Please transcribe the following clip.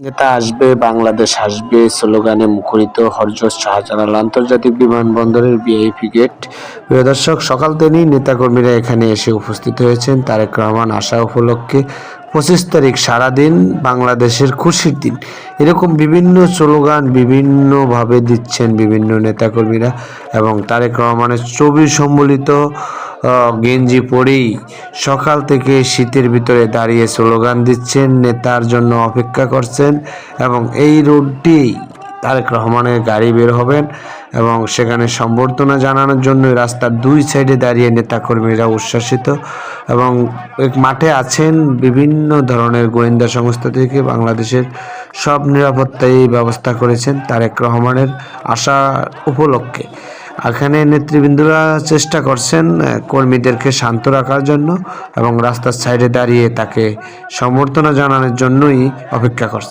নেতা আসবে, বাংলাদেশ আসবে স্লোগানে মুখরিত হজরত শাহজালাল আন্তর্জাতিক বিমানবন্দরের ভিআইপি গেট। প্রিয় দর্শক, সকাল থেকেই নেতাকর্মীরা এখানে এসে উপস্থিত হয়েছেন তারেক রহমান আসা উপলক্ষে। 25 তারিখ সারাদিন বাংলাদেশের খুশির দিন, এরকম বিভিন্ন স্লোগান বিভিন্নভাবে দিচ্ছেন বিভিন্ন নেতাকর্মীরা এবং তারেক রহমানের ছবি সম্বলিত গেঞ্জি পরেই সকাল থেকে শীতের ভিতরে দাঁড়িয়ে স্লোগান দিচ্ছেন, নেতার জন্য অপেক্ষা করছেন এবং এই রোডটি তারেক রহমানের গাড়ি বের হবেন এবং সেখানে সম্বর্ধনা জানানোর জন্য রাস্তার দুই সাইডে দাঁড়িয়ে নেতাকর্মীরা উচ্ছ্বাসিত এবং মাঠে আছেন বিভিন্ন ধরনের গোয়েন্দা সংস্থা থেকে বাংলাদেশের সব নিরাপত্তাই ব্যবস্থা করেছেন তারেক রহমানের আসা উপলক্ষে। এখানে নেতৃবৃন্দরা চেষ্টা করছেন কর্মীদেরকে শান্ত রাখার জন্য এবং রাস্তার সাইডে দাঁড়িয়ে তাকে সম্বর্ধনা জানানোর জন্যই অপেক্ষা করছেন।